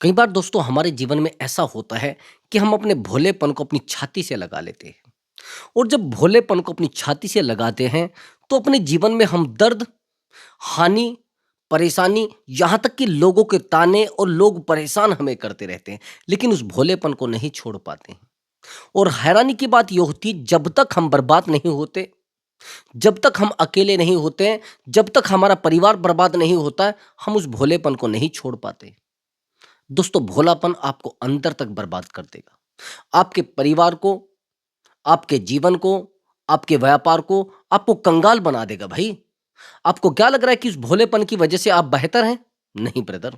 कई बार दोस्तों हमारे जीवन में ऐसा होता है कि हम अपने भोलेपन को अपनी छाती से लगा लेते हैं। और जब भोलेपन को अपनी छाती से लगाते हैं तो अपने जीवन में हम दर्द, हानि, परेशानी, यहाँ तक कि लोगों के ताने और लोग परेशान हमें करते रहते हैं, लेकिन उस भोलेपन को नहीं छोड़ पाते हैं। और हैरानी की बात यह होती है, जब तक हम बर्बाद नहीं होते, जब तक हम अकेले नहीं होते हैं, जब तक हमारा परिवार बर्बाद नहीं होता है, हम उस भोलेपन को नहीं छोड़ पाते। दोस्तों, भोलापन आपको अंदर तक बर्बाद कर देगा। आपके परिवार को, आपके जीवन को, आपके व्यापार को, आपको कंगाल बना देगा भाई। आपको क्या लग रहा है कि उस भोलेपन की वजह से आप बेहतर हैं? नहीं ब्रदर,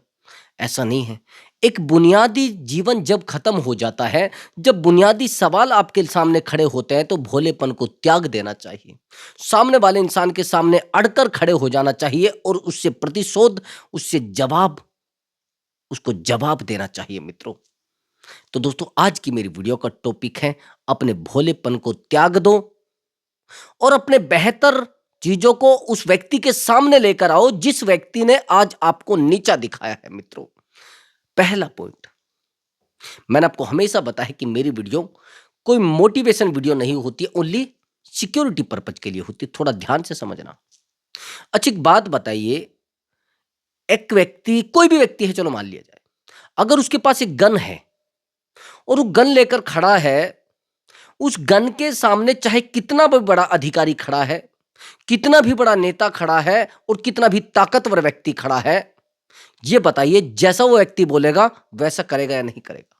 ऐसा नहीं है। एक बुनियादी जीवन जब खत्म हो जाता है, जब बुनियादी सवाल आपके सामने खड़े होते हैं, तो भोलेपन को त्याग देना चाहिए। सामने वाले इंसान के सामने अड़कर खड़े हो जाना चाहिए और उससे प्रतिशोध, उससे जवाब, उसको जवाब देना चाहिए मित्रों। तो दोस्तों, आज की मेरी वीडियो का टॉपिक है, अपने भोलेपन को त्याग दो और अपने बेहतर चीजों को उस व्यक्ति के सामने लेकर आओ जिस व्यक्ति ने आज आपको नीचा दिखाया है मित्रों। पहला पॉइंट, मैंने आपको हमेशा बताया कि मेरी वीडियो कोई मोटिवेशन वीडियो नहीं होती है, ओनली सिक्योरिटी पर्पज के लिए होती है। थोड़ा ध्यान से समझना। अच्छा, एक बात बताइए, एक व्यक्ति, कोई भी व्यक्ति है, चलो मान लिया जाए, अगर उसके पास एक गन है और वो गन लेकर खड़ा है, उस गन के सामने चाहे कितना भी बड़ा अधिकारी खड़ा है, कितना भी बड़ा नेता खड़ा है और कितना भी ताकतवर व्यक्ति खड़ा है, ये बताइए, जैसा वो व्यक्ति बोलेगा वैसा करेगा या नहीं करेगा?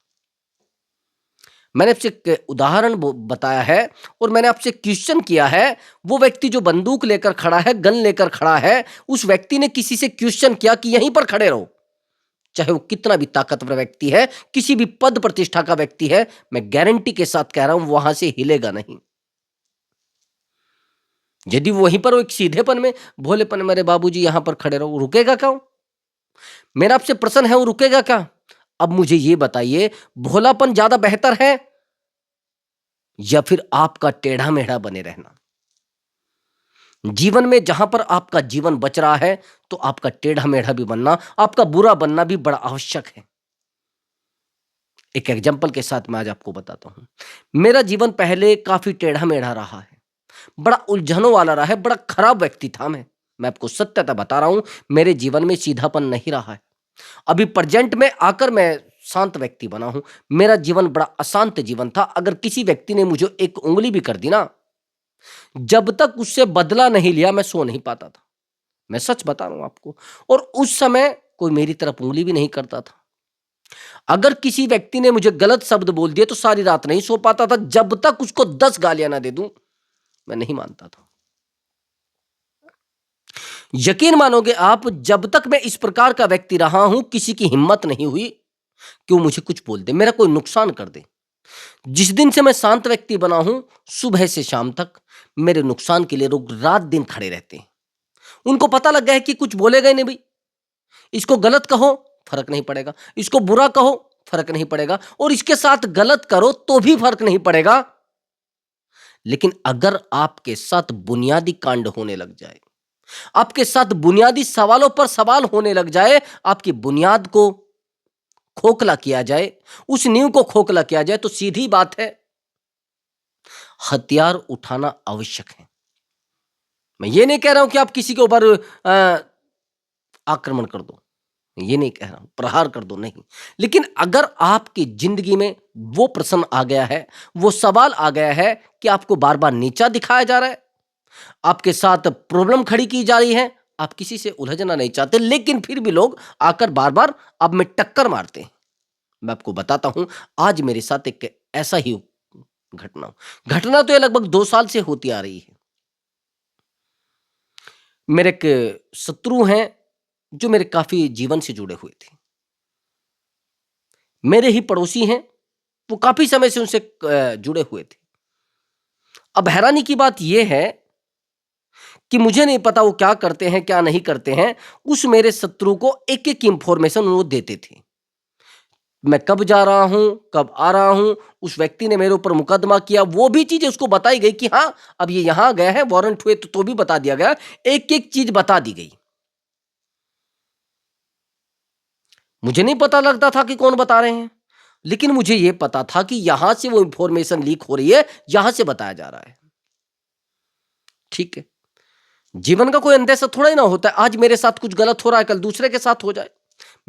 मैंने आपसे एक उदाहरण बताया है और मैंने आपसे क्वेश्चन किया है। वो व्यक्ति जो बंदूक लेकर खड़ा है, गन लेकर खड़ा है, उस व्यक्ति ने किसी से क्वेश्चन किया कि यहीं पर खड़े रहो, चाहे वो कितना भी ताकतवर व्यक्ति है, किसी भी पद प्रतिष्ठा का व्यक्ति है, मैं गारंटी के साथ कह रहा हूं वहां से हिलेगा नहीं। यदि वहीं पर वो एक सीधेपन में, भोलेपन में, अरे बाबूजी यहां पर खड़े रहो, रुकेगा क्यों? मेरा आपसे प्रश्न है, वो रुकेगा क्या? अब मुझे ये बताइए, भोलापन ज्यादा बेहतर है या फिर आपका टेढ़ा मेढ़ा बने रहना? जीवन में जहां पर आपका जीवन बच रहा है, तो आपका टेढ़ा मेढ़ा भी बनना, आपका बुरा बनना भी बड़ा आवश्यक है। एक एग्जाम्पल के साथ मैं आज आपको बताता हूं। मेरा जीवन पहले काफी टेढ़ा मेढ़ा रहा है, बड़ा उलझनों वाला रहा है, बड़ा खराब व्यक्ति था मैं आपको सत्यता बता रहा हूं, मेरे जीवन में सीधापन नहीं रहा है। अभी प्रेजेंट में आकर मैं शांत व्यक्ति बना हूं। मेरा जीवन बड़ा अशांत जीवन था। अगर किसी व्यक्ति ने मुझे एक उंगली भी कर दी ना, जब तक उससे बदला नहीं लिया, मैं सो नहीं पाता था। मैं सच बता रहा हूं आपको। और उस समय कोई मेरी तरफ उंगली भी नहीं करता था। अगर किसी व्यक्ति ने मुझे गलत शब्द बोल दिए तो सारी रात नहीं सो पाता था, जब तक उसको 10 गालियां ना दे दूं, मैं नहीं मानता था। यकीन मानोगे आप, जब तक मैं इस प्रकार का व्यक्ति रहा हूं, किसी की हिम्मत नहीं हुई कि वो मुझे कुछ बोल दे, मेरा कोई नुकसान कर दे। जिस दिन से मैं शांत व्यक्ति बना हूं, सुबह से शाम तक मेरे नुकसान के लिए लोग रात दिन खड़े रहते हैं। उनको पता लग गया है कि कुछ बोलेगा ही नहीं भाई। इसको गलत कहो, फर्क नहीं पड़ेगा, इसको बुरा कहो, फर्क नहीं पड़ेगा, और इसके साथ गलत करो तो भी फर्क नहीं पड़ेगा। लेकिन अगर आपके साथ बुनियादी कांड होने लग जाए, आपके साथ बुनियादी सवालों पर सवाल होने लग जाए, आपकी बुनियाद को खोखला किया जाए, उस नींव को खोखला किया जाए, तो सीधी बात है, हथियार उठाना आवश्यक है। मैं ये नहीं कह रहा हूं कि आप किसी के ऊपर आक्रमण कर दो, ये नहीं कह रहा हूं, प्रहार कर दो, नहीं। लेकिन अगर आपकी जिंदगी में वो प्रश्न आ गया है, वो सवाल आ गया है कि आपको बार बार नीचा दिखाया जा रहा है, आपके साथ प्रॉब्लम खड़ी की जा रही है, आप किसी से उलझना नहीं चाहते, लेकिन फिर भी लोग आकर बार बार अब में टक्कर मारते हैं। मैं आपको बताता हूं, आज मेरे साथ एक ऐसा ही घटना तो ये लगभग 2 साल से होती आ रही है। मेरे एक शत्रु हैं जो मेरे काफी जीवन से जुड़े हुए थे, मेरे ही पड़ोसी हैं, वो काफी समय से उनसे जुड़े हुए थे। अब हैरानी की बात यह है कि मुझे नहीं पता वो क्या करते हैं, क्या नहीं करते हैं। उस मेरे शत्रु को एक एक इंफॉर्मेशन वो देते थे, मैं कब जा रहा हूं, कब आ रहा हूं। उस व्यक्ति ने मेरे ऊपर मुकदमा किया, वो भी चीजें उसको बताई गई कि हाँ, अब ये यहां गए हैं, वारंट हुए तो भी बता दिया गया, एक एक चीज बता दी गई। मुझे नहीं पता लगता था कि कौन बता रहे हैं, लेकिन मुझे यह पता था कि यहां से वो इंफॉर्मेशन लीक हो रही है, यहां से बताया जा रहा है। ठीक है, जीवन का कोई अंदेशा थोड़ा ही ना होता है, आज मेरे साथ कुछ गलत हो रहा है, कल दूसरे के साथ हो जाए।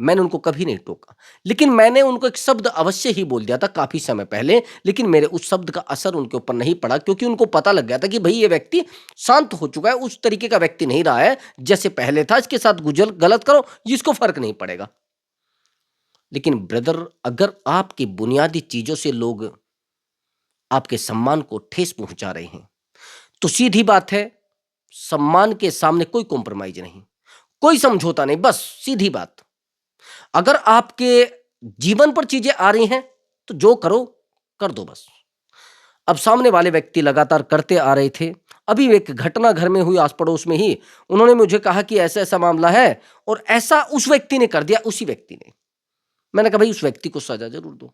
मैंने उनको कभी नहीं टोका, लेकिन मैंने उनको एक शब्द अवश्य ही बोल दिया था काफी समय पहले, लेकिन मेरे उस शब्द का असर उनके ऊपर नहीं पड़ा, क्योंकि उनको पता लग गया था कि भाई ये व्यक्ति शांत हो चुका है, उस तरीके का व्यक्ति नहीं रहा है जैसे पहले था, इसके साथ गुजर गलत करो, जिसको फर्क नहीं पड़ेगा। लेकिन ब्रदर, अगर आपकी बुनियादी चीजों से लोग आपके सम्मान को ठेस पहुंचा रहे हैं, तो सीधी बात है, सम्मान के सामने कोई कॉम्प्रोमाइज नहीं, कोई समझौता नहीं, बस सीधी बात। अगर आपके जीवन पर चीजें आ रही हैं तो जो करो कर दो बस। अब सामने वाले व्यक्ति लगातार करते आ रहे थे, अभी एक घटना घर में हुई आस पड़ोस में ही, उन्होंने मुझे कहा कि ऐसा ऐसा मामला है, और ऐसा उस व्यक्ति ने कर दिया, उसी व्यक्ति ने। मैंने कहा भाई उस व्यक्ति को सजा जरूर दो,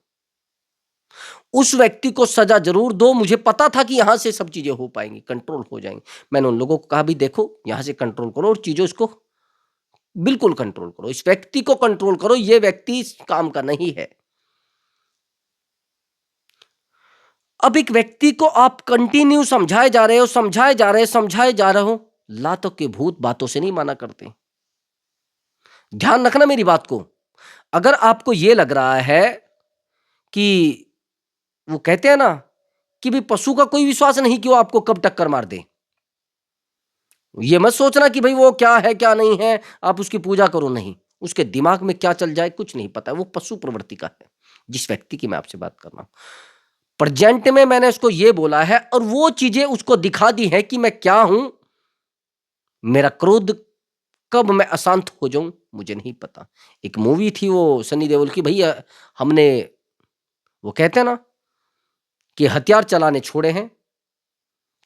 उस व्यक्ति को सजा जरूर दो। मुझे पता था कि यहां से सब चीजें हो पाएंगी, कंट्रोल हो जाएंगी। मैंने उन लोगों को कहा भी देखो यहां से कंट्रोल करो और चीजों इसको बिल्कुल कंट्रोल करो, इस व्यक्ति को कंट्रोल करो, ये व्यक्ति इस काम का नहीं है। अब एक व्यक्ति को आप कंटिन्यू समझाए जा रहे हो, समझाए जा रहे हो, समझाए जा रहे हो, लातों के भूत बातों से नहीं माना करते। ध्यान रखना मेरी बात को। अगर आपको यह लग रहा है कि वो कहते हैं ना कि भी पशु का कोई विश्वास नहीं कि वो आपको कब टक्कर मार दे, ये मत सोचना कि भाई वो क्या है क्या नहीं है, आप उसकी पूजा करो, नहीं, उसके दिमाग में क्या चल जाए कुछ नहीं पता, वो पशु प्रवृत्ति का है। जिस व्यक्ति की मैं आपसे बात कर रहा हूं, प्रेजेंट में मैंने उसको ये बोला है और वो चीजें उसको दिखा दी है कि मैं क्या हूं। मेरा क्रोध कब मैं अशांत हो जाऊं मुझे नहीं पता। एक मूवी थी वो सनी देओल की, भैया हमने, वो कहते हैं ना कि हथियार चलाने छोड़े हैं,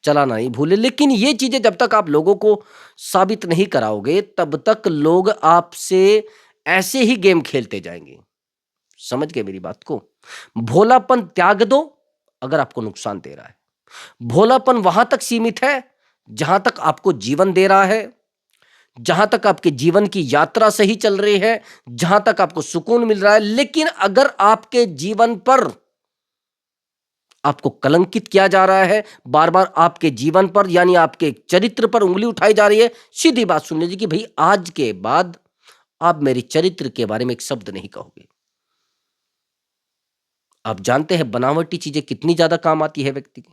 चलाना नहीं भूले। लेकिन ये चीजें जब तक आप लोगों को साबित नहीं कराओगे, तब तक लोग आपसे ऐसे ही गेम खेलते जाएंगे। समझ गए मेरी बात को? भोलापन त्याग दो अगर आपको नुकसान दे रहा है। भोलापन वहां तक सीमित है जहां तक आपको जीवन दे रहा है, जहां तक आपके जीवन की यात्रा सही चल रही है, जहां तक आपको सुकून मिल रहा है। लेकिन अगर आपके जीवन पर आपको कलंकित किया जा रहा है, बार बार आपके जीवन पर यानी आपके चरित्र पर उंगली उठाई जा रही है, सीधी बात सुन लीजिए कि भाई आज के बाद आप मेरे चरित्र के बारे में एक शब्द नहीं कहोगे। आप जानते हैं बनावटी चीजें कितनी ज्यादा काम आती है व्यक्ति की।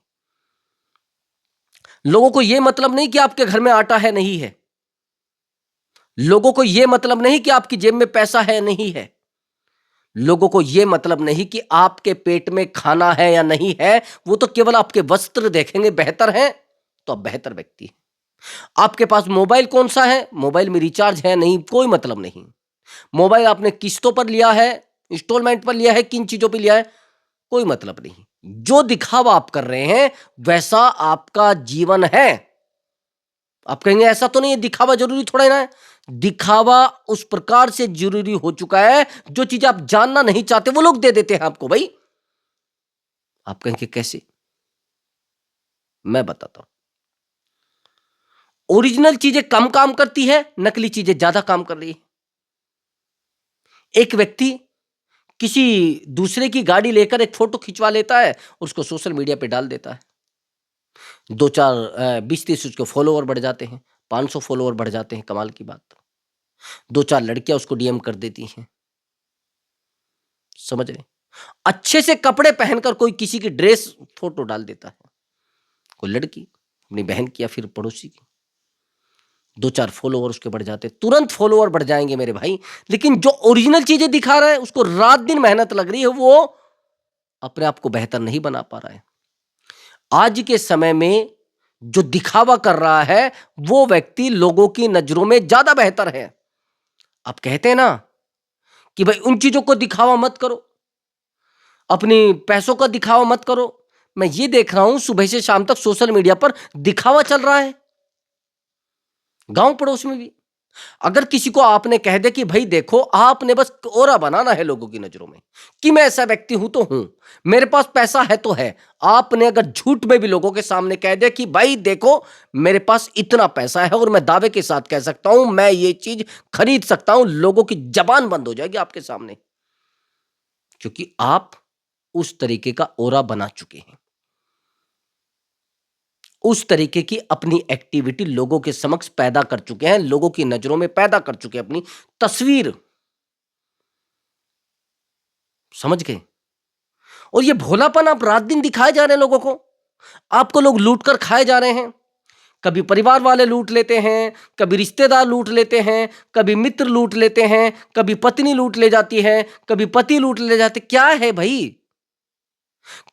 लोगों को यह मतलब नहीं कि आपके घर में आटा है नहीं है, लोगों को यह मतलब नहीं कि आपकी जेब में पैसा है नहीं है, लोगों को यह मतलब नहीं कि आपके पेट में खाना है या नहीं है। वो तो केवल आपके वस्त्र देखेंगे, बेहतर है तो आप बेहतर व्यक्ति हैं। आपके पास मोबाइल कौन सा है, मोबाइल में रिचार्ज है नहीं, कोई मतलब नहीं। मोबाइल आपने किस्तों पर लिया है, इंस्टॉलमेंट पर लिया है, किन चीजों पर लिया है, कोई मतलब नहीं। जो दिखावा आप कर रहे हैं वैसा आपका जीवन है। आप कहेंगे ऐसा तो नहीं है, दिखावा जरूरी थोड़ा ना है। दिखावा उस प्रकार से जरूरी हो चुका है, जो चीज आप जानना नहीं चाहते वो लोग दे देते हैं आपको। भाई आप कहेंगे कैसे, मैं बताता हूं। ओरिजिनल चीजें कम काम करती है, नकली चीजें ज्यादा काम कर रही है। एक व्यक्ति किसी दूसरे की गाड़ी लेकर एक फोटो खिंचवा लेता है, उसको सोशल मीडिया पे डाल देता है, 20-30 उसके फॉलोवर बढ़ जाते हैं, 500 फॉलोवर बढ़ जाते हैं, कमाल की बात। 2-4 लड़कियां उसको डीएम कर देती हैं। समझ रहे? अच्छे से कपड़े पहनकर कोई किसी की ड्रेस फोटो डाल देता है, कोई लड़की अपनी बहन की या फिर पड़ोसी की, 2-4 फॉलोवर उसके बढ़ जाते, तुरंत फॉलोवर बढ़ जाएंगे मेरे भाई। लेकिन जो ओरिजिनल चीजें दिखा रहा है, उसको रात दिन मेहनत लग रही है, वो अपने आप को बेहतर नहीं बना पा रहा है। आज के समय में जो दिखावा कर रहा है वो व्यक्ति लोगों की नजरों में ज्यादा बेहतर है। आप कहते हैं ना कि भाई उन चीजों को दिखावा मत करो, अपनी पैसों का दिखावा मत करो। मैं ये देख रहा हूं सुबह से शाम तक सोशल मीडिया पर दिखावा चल रहा है, गांव पड़ोस में भी। अगर किसी को आपने कह दे कि भाई देखो, आपने बस ऑरा बनाना है लोगों की नजरों में कि मैं ऐसा व्यक्ति हूं तो हूं, मेरे पास पैसा है तो है। आपने अगर झूठ में भी लोगों के सामने कह दे कि भाई देखो, मेरे पास इतना पैसा है और मैं दावे के साथ कह सकता हूं मैं ये चीज खरीद सकता हूं, लोगों की जबान बंद हो जाएगी आपके सामने, क्योंकि आप उस तरीके का ऑरा बना चुके हैं, उस तरीके की अपनी एक्टिविटी लोगों के समक्ष पैदा कर चुके हैं, लोगों की नजरों में पैदा कर चुके हैं अपनी तस्वीर। समझ गए? और ये भोलापन आप रात दिन दिखाए जा रहे हैं लोगों को। आपको लोग लूट कर खाए जा रहे हैं। कभी परिवार वाले लूट लेते हैं, कभी रिश्तेदार लूट लेते हैं, कभी मित्र लूट लेते हैं, कभी पत्नी लूट ले जाती है, कभी पति लूट ले जाते। क्या है भाई?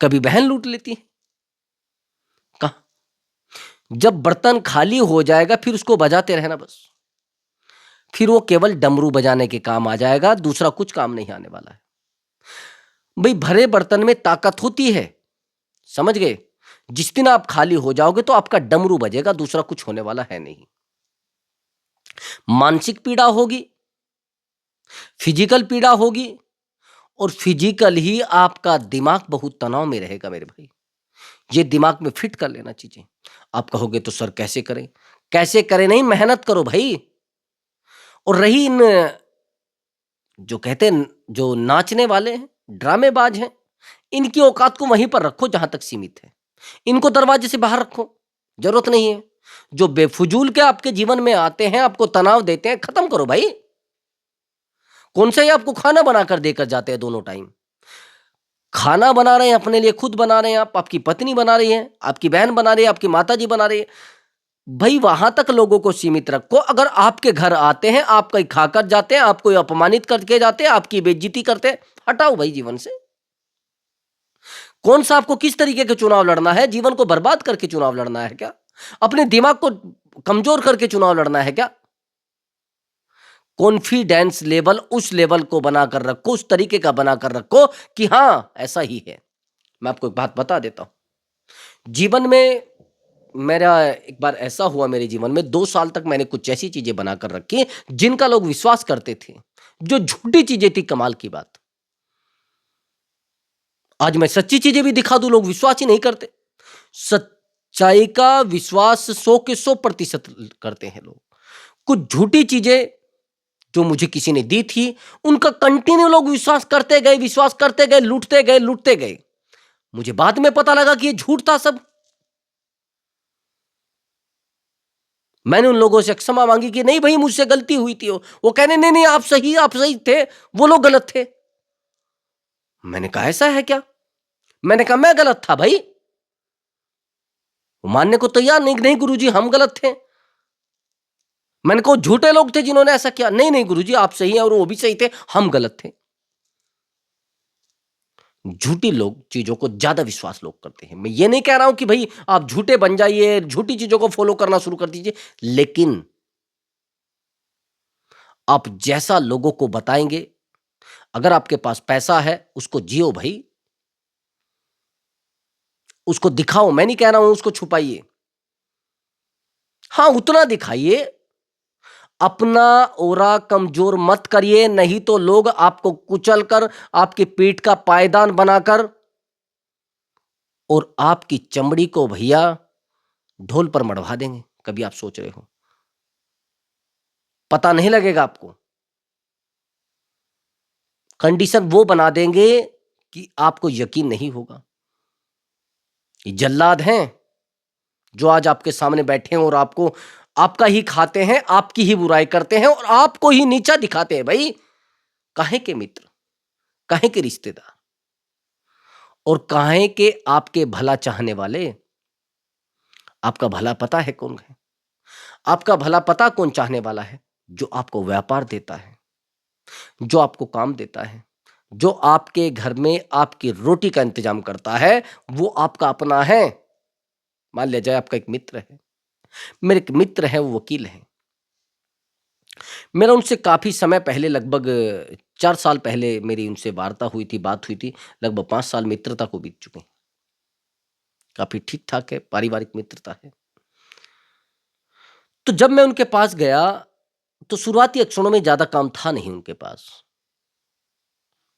कभी बहन लूट लेती है। कहा, जब बर्तन खाली हो जाएगा फिर उसको बजाते रहना बस। फिर वो केवल डमरू बजाने के काम आ जाएगा, दूसरा कुछ काम नहीं आने वाला है। भाई भरे बर्तन में ताकत होती है, समझ गए? जिस दिन आप खाली हो जाओगे तो आपका डमरू बजेगा, दूसरा कुछ होने वाला है नहीं। मानसिक पीड़ा होगी, फिजिकल पीड़ा होगी, और फिजिकल ही आपका दिमाग बहुत तनाव में रहेगा मेरे भाई। ये दिमाग में फिट कर लेना चीजें। आप कहोगे तो सर कैसे करें? कैसे करें नहीं, मेहनत करो भाई। और रही इन जो कहते हैं जो नाचने वाले हैं, ड्रामेबाज हैं, इनकी औकात को वहीं पर रखो जहां तक सीमित है। इनको दरवाजे से बाहर रखो, जरूरत नहीं है। जो बेफुजूल के आपके जीवन में आते हैं, आपको तनाव देते हैं, खत्म करो भाई। कौन से ही आपको खाना बनाकर देकर जाते हैं दोनों टाइम? खाना बना रहे हैं अपने लिए, खुद बना रहे हैं आप, आपकी पत्नी बना रही है, आपकी बहन बना रही है, आपकी माता जी बना रही है। भाई वहां तक लोगों को सीमित रखो। अगर आपके घर आते हैं, आप कहीं खाकर जाते हैं, आपको अपमानित करके जाते हैं, आपकी बेइज्जती करते हैं, हटाओ भाई जीवन से। कौन सा आपको किस तरीके के चुनाव लड़ना है? जीवन को बर्बाद करके चुनाव लड़ना है क्या? अपने दिमाग को कमजोर करके चुनाव लड़ना है क्या? कॉन्फिडेंस लेवल उस लेवल को बनाकर रखो, उस तरीके का बनाकर रखो कि हां ऐसा ही है। मैं आपको एक बात बता देता हूं। जीवन में मेरा एक बार ऐसा हुआ, मेरे जीवन में 2 साल तक मैंने कुछ ऐसी चीजें बनाकर रखी जिनका लोग विश्वास करते थे, जो झूठी चीजें थी। कमाल की बात, आज मैं सच्ची चीजें भी दिखा दूं, लोग विश्वास ही नहीं करते। सच्चाई का विश्वास 100 के 100% करते हैं लोग। कुछ झूठी चीजें जो मुझे किसी ने दी थी, उनका कंटिन्यू लोग विश्वास करते गए, विश्वास करते गए, लूटते गए, लूटते गए। मुझे बाद में पता लगा कि ये झूठ था सब। मैंने उन लोगों से क्षमा मांगी कि नहीं भाई मुझसे गलती हुई थी। वो कहने नहीं नहीं आप सही थे, वो लोग गलत थे। मैंने कहा ऐसा है क्या? मैंने कहा मैं गलत था भाई। वो मानने को तैयार नहीं, नहीं गुरुजी हम गलत थे। मैंने कहा झूठे लोग थे जिन्होंने ऐसा किया। नहीं नहीं गुरुजी आप सही हैं और वो भी सही थे, हम गलत थे। झूठी लोग चीजों को ज्यादा विश्वास लोग करते हैं। मैं ये नहीं कह रहा हूं कि भाई आप झूठे बन जाइए, झूठी चीजों को फॉलो करना शुरू कर दीजिए, लेकिन आप जैसा लोगों को बताएंगे, अगर आपके पास पैसा है उसको जियो भाई, उसको दिखाओ। मैं नहीं कह रहा हूं उसको छुपाइए, हाँ उतना दिखाइए। अपना ओरा कमजोर मत करिए, नहीं तो लोग आपको कुचल कर, आपकी पीठ का पायदान बनाकर और आपकी चमड़ी को भैया ढोल पर मढ़वा देंगे। कभी आप सोच रहे हो? पता नहीं लगेगा आपको। कंडीशन वो बना देंगे कि आपको यकीन नहीं होगा। ये जल्लाद हैं जो आज आपके सामने बैठे हैं और आपको आपका ही खाते हैं, आपकी ही बुराई करते हैं और आपको ही नीचा दिखाते हैं। भाई काहे के मित्र, काहे के रिश्तेदार, और काहे के आपके भला चाहने वाले? आपका भला पता है कौन है? आपका भला पता कौन चाहने वाला है? जो आपको व्यापार देता है, जो आपको काम देता है, जो आपके घर में आपकी रोटी का इंतजाम करता है, वो आपका अपना है। मान लिया जाए आपका एक मित्र है, मेरे एक मित्र है, वो वकील है। मेरा उनसे काफी समय पहले, लगभग 4 साल पहले मेरी उनसे वार्ता हुई थी, बात हुई थी। लगभग 5 साल मित्रता को बीत चुके हैं। काफी ठीक ठाक है, पारिवारिक मित्रता है। तो जब मैं उनके पास गया तो शुरुआती क्षणों में ज़्यादा काम था नहीं उनके पास।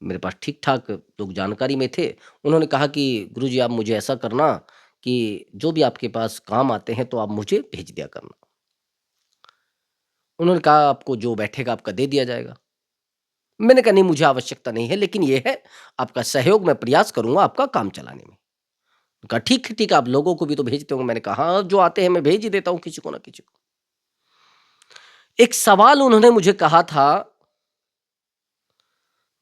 मेरे पास ठीक-ठाक लोग जानकारी में थे। उन्होंने कहा कि गुरुजी आप मुझे ऐसा करना कि जो भी आपके पास काम आते हैं तो आप मुझे भेज दिया करना। उन्होंने कहा आपको जो बैठेगा आपका दे दिया जाएगा। मैंने कहा नहीं मुझे आवश्यकता नहीं है, लेकिन ये है आपका सहयोग मैं प्रयास करूँगा आपका काम चलाने में। कहा ठीक है, ठीक है, आप लोगों को भी तो भेजते होंगे। मैंने कहा हाँ, जो आते हैं मैं भेज ही देता हूँ किसी को ना किसी को। एक सवाल उन्होंने मुझे कहा था,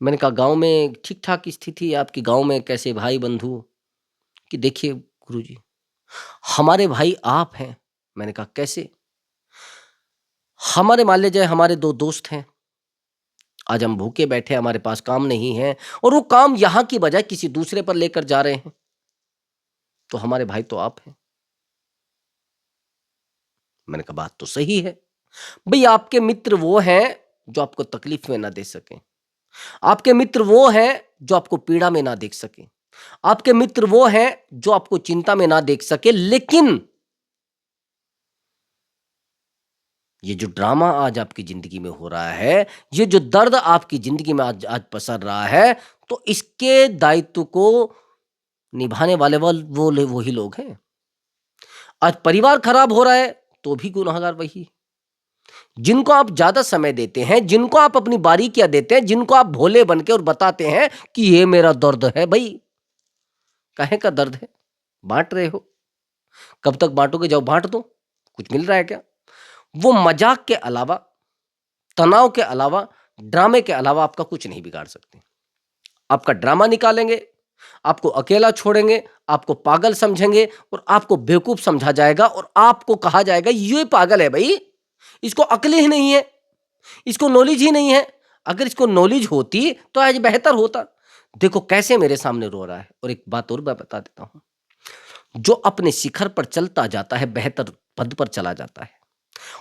मैंने कहा गाँव में ठीक-ठाक स्थिति है आपकी, गाँव में कैसे भाई बंधु? कि देखिए गुरुजी, हमारे भाई आप हैं। मैंने कहा कैसे? हमारे मान लीजिए हमारे 2 दोस्त हैं, आज हम भूखे बैठे हैं, हमारे पास काम नहीं है और वो काम यहाँ की बजाय किसी दूसरे पर लेकर जा रहे हैं, तो हमारे भाई तो आप हैं। मैंने कहा बात तो सही है। भई आपके मित्र वो हैं जो आपको तकलीफ में ना दे सकें। आपके मित्र वो हैं जो आपको पीड़ा में ना देख सकें। आपके मित्र वो हैं जो आपको चिंता में ना देख सके, लेकिन ये जो ड्रामा आज आपकी ज़िंदगी में हो रहा है, ये जो दर्द आपकी ज़िंदगी में आज आज पसर रहा है, तो इसके दायित्व को निभाने वाले वही लोग हैं। आज परिवार खराब हो रहा है, तो भी गुनहगार वही। जिनको आप ज़्यादा समय देते हैं, जिनको आप अपनी बारीकियाँ देते हैं, जिनको आप भोले बन के और बताते हैं कि ये मेरा दर्द है, भई काहे का दर्द है? बाँट रहे हो। कब तक बाँटोगे? जाओ बाँट दो। कुछ मिल रहा है क्या? वो मज़ाक के अलावा, तनाव के अलावा, ड्रामे के अलावा आपका कुछ नहीं बिगाड़ सकते। आपका ड्रामा निकालेंगे, आपको अकेला छोड़ेंगे, आपको पागल समझेंगे और आपको बेवकूफ़ समझा जाएगा और आपको कहा जाएगा ये पागल है भई, इसको अक्ल ही नहीं है, इसको नॉलेज ही नहीं है। अगर इसको नॉलेज होती तो आज बेहतर होता। देखो कैसे मेरे सामने रो रहा है। और एक बात और मैं बता देता हूँ, जो अपने शिखर पर चलता जाता है, बेहतर पद पर चला जाता है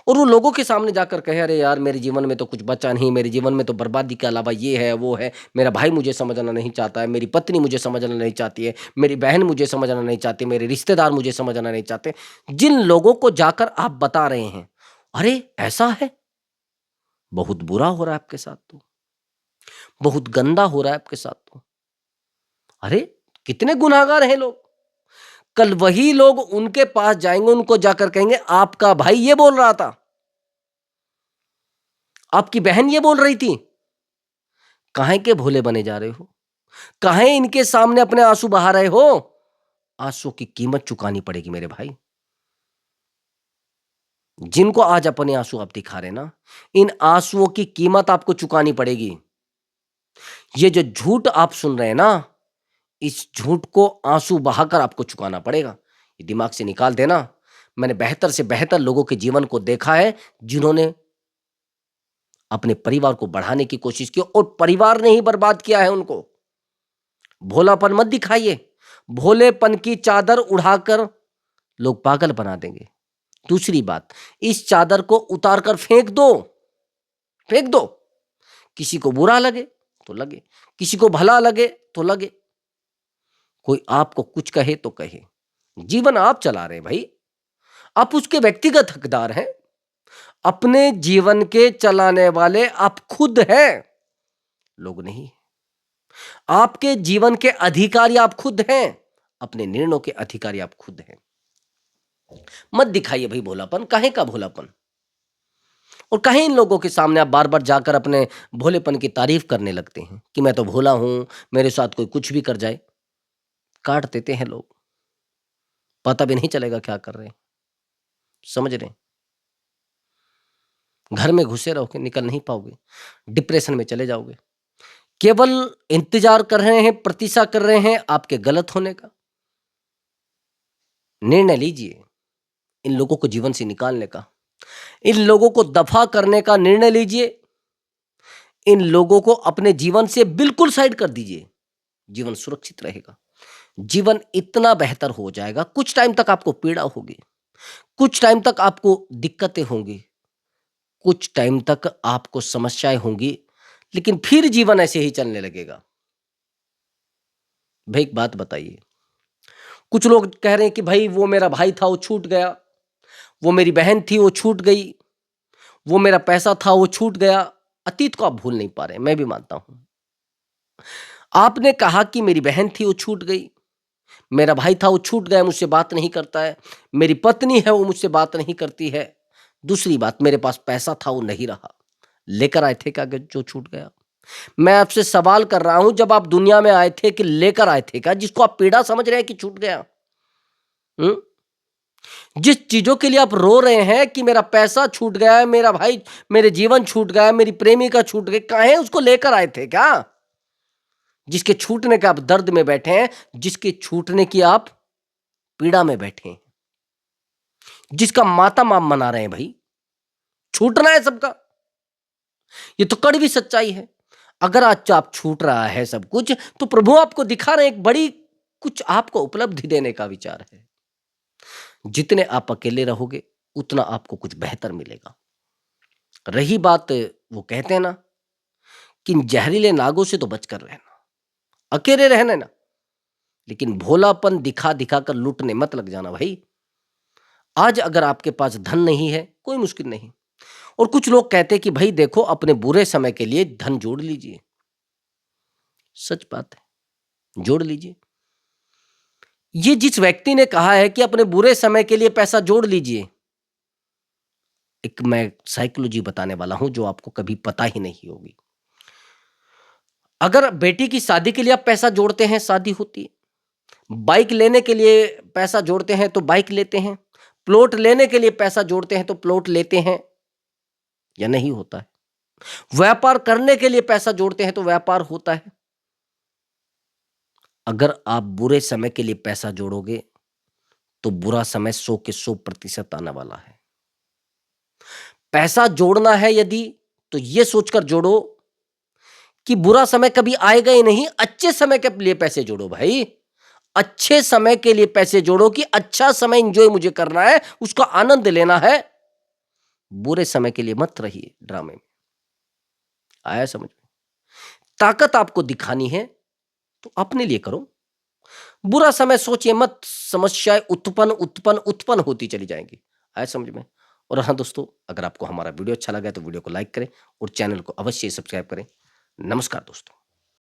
और वो लोगों के सामने जाकर कहे अरे यार मेरे जीवन में तो कुछ बचा नहीं, मेरे जीवन में तो बर्बादी के अलावा ये है, वो है, मेरा भाई मुझे समझना नहीं चाहता है, मेरी पत्नी मुझे समझना नहीं चाहती है, मेरी बहन मुझे समझना नहीं चाहती, मेरे रिश्तेदार मुझे समझना नहीं चाहते। जिन लोगों को जाकर आप बता रहे हैं, अरे ऐसा है, बहुत बुरा हो रहा है आपके साथ तो, बहुत गंदा हो रहा है आपके साथ तो। अरे! कितने गुनहगार हैं लोग। कल वही लोग उनके पास जाएँगे, उनको जाकर कहेंगे आपका भाई ये बोल रहा था, आपकी बहन ये बोल रही थी। काहे के भोले बने जा रहे हो? काहे इनके सामने अपने आँसू बहा रहे हो? आँसू की कीमत चुकानी पड़ेगी मेरे भाई। जिनको आज अपने आँसू आप दिखा रहे हैं ना, इन आँसुओं की कीमत आपको चुकानी पड़ेगी। ये जो झूठ आप सुन रहे हैं ना, इस झूठ को आंसू बहाकर आपको चुकाना पड़ेगा। ये दिमाग से निकाल देना। मैंने बेहतर से बेहतर लोगों के जीवन को देखा है जिन्होंने अपने परिवार को बढ़ाने की कोशिश की और परिवार ने ही बर्बाद किया है उनको। भोलापन मत दिखाइए। भोलेपन की चादर उड़ाकर लोग पागल बना देंगे। दूसरी बात, इस चादर को उतार कर फेंक दो, फेंक दो। किसी को बुरा लगे तो लगे, किसी को भला लगे तो लगे। कोई आपको कुछ कहे तो कहे, जीवन आप चला रहे हैं भाई, आप उसके व्यक्तिगत हकदार हैं। अपने जीवन के चलाने वाले आप खुद हैं, लोग नहीं। आपके जीवन के अधिकारी आप खुद हैं, अपने निर्णयों के अधिकारी आप खुद हैं। मत दिखाइए भाई भोलापन। काहे का भोलापन? और कहे इन लोगों के सामने आप बार बार जाकर अपने भोलेपन की तारीफ करने लगते हैं कि मैं तो भोला हूं, मेरे साथ कोई कुछ भी कर जाए। काट देते हैं लोग, पता भी नहीं चलेगा क्या कर रहे हैं। समझ रहे हैं? घर में घुसे रहोगे, निकल नहीं पाओगे, डिप्रेशन में चले जाओगे। केवल इंतजार कर रहे हैं, प्रतीक्षा कर रहे हैं आपके गलत होने का। निर्णय लीजिए इन लोगों को जीवन से निकालने का, इन लोगों को दफा करने का निर्णय लीजिए। इन लोगों को अपने जीवन से बिल्कुल साइड कर दीजिए, जीवन सुरक्षित रहेगा। जीवन इतना बेहतर हो जाएगा। कुछ टाइम तक आपको पीड़ा होगी, कुछ टाइम तक आपको दिक्कतें होंगी, कुछ टाइम तक आपको समस्याएं होंगी, लेकिन फिर जीवन ऐसे ही चलने लगेगा। भाई एक बात बताइए, कुछ लोग कह रहे हैं कि भाई वो मेरा भाई था वो छूट गया, वो मेरी बहन थी वो छूट गई, वो मेरा पैसा था, वो छूट गया। अतीत को आप भूल नहीं पा रहे, मैं भी मानता हूं। आपने कहा कि मेरी बहन थी, वो छूट गई। मेरा भाई था, वो छूट गया, मुझसे बात नहीं करता है। मेरी पत्नी है, वो मुझसे बात नहीं करती है। दूसरी बात, मेरे पास पैसा था, वो नहीं रहा। लेकर आए थे क्या जो छूट गया? मैं आपसे सवाल कर रहा हूं, जब आप दुनिया में आए थे कि लेकर आए थे क्या, जिसको आप पीड़ा समझ रहे हैं कि छूट गया? हम्म? जिस चीजों के लिए आप रो रहे हैं कि मेरा पैसा छूट गया है, मेरा भाई, मेरे जीवन छूट गया है, मेरी प्रेमिका छूट गई, काहे उसको लेकर आए थे क्या? जिसके छूटने के आप दर्द में बैठे हैं, जिसके छूटने की आप पीड़ा में बैठे हैं, जिसका मातम आप मना रहे हैं, भाई छूटना है सबका। ये तो कड़वी सच्चाई है। अगर आज आप छूट रहा है सब कुछ, तो प्रभु आपको दिखा रहे हैं एक बड़ी, कुछ आपको उपलब्धि देने का विचार है। जितने आप अकेले रहोगे, उतना आपको कुछ बेहतर मिलेगा। रही बात, वो कहते हैं ना कि जहरीले नागों से तो बचकर रहना, अकेले रहने ना, लेकिन भोलापन दिखा दिखा कर लूटने मत लग जाना भाई। आज अगर आपके पास धन नहीं है, कोई मुश्किल नहीं। और कुछ लोग कहते हैं कि भाई देखो, अपने बुरे समय के लिए धन जोड़ लीजिए। सच बात है, जोड़ लीजिए। ये जिस व्यक्ति ने कहा है कि अपने बुरे समय के लिए पैसा जोड़ लीजिए, एक मैं साइकोलॉजी बताने वाला हूं जो आपको कभी पता ही नहीं होगी। अगर बेटी की शादी के लिए आप पैसा जोड़ते हैं, शादी होती है। बाइक लेने के लिए पैसा जोड़ते हैं तो बाइक लेते हैं। प्लॉट लेने के लिए पैसा जोड़ते हैं तो प्लॉट लेते हैं, या नहीं होता है? व्यापार करने के लिए पैसा जोड़ते हैं तो व्यापार होता है। अगर आप बुरे समय के लिए पैसा जोड़ोगे, तो बुरा समय 100 के 100% आने वाला है। पैसा जोड़ना है यदि, तो यह सोचकर जोड़ो कि बुरा समय कभी आएगा ही नहीं। अच्छे समय के लिए पैसे जोड़ो भाई, अच्छे समय के लिए पैसे जोड़ो कि अच्छा समय एंजॉय मुझे करना है, उसका आनंद लेना है। बुरे समय के लिए मत रहिए ड्रामे में। आया समझ में? ताकत आपको दिखानी है तो अपने लिए करो। बुरा समय सोचिए मत, समस्याएं उत्पन्न उत्पन्न उत्पन्न होती चली जाएंगी। आया समझ में? और हाँ दोस्तों, अगर आपको हमारा वीडियो अच्छा लगा है तो वीडियो को लाइक करें और चैनल को अवश्य सब्सक्राइब करें। नमस्कार दोस्तों।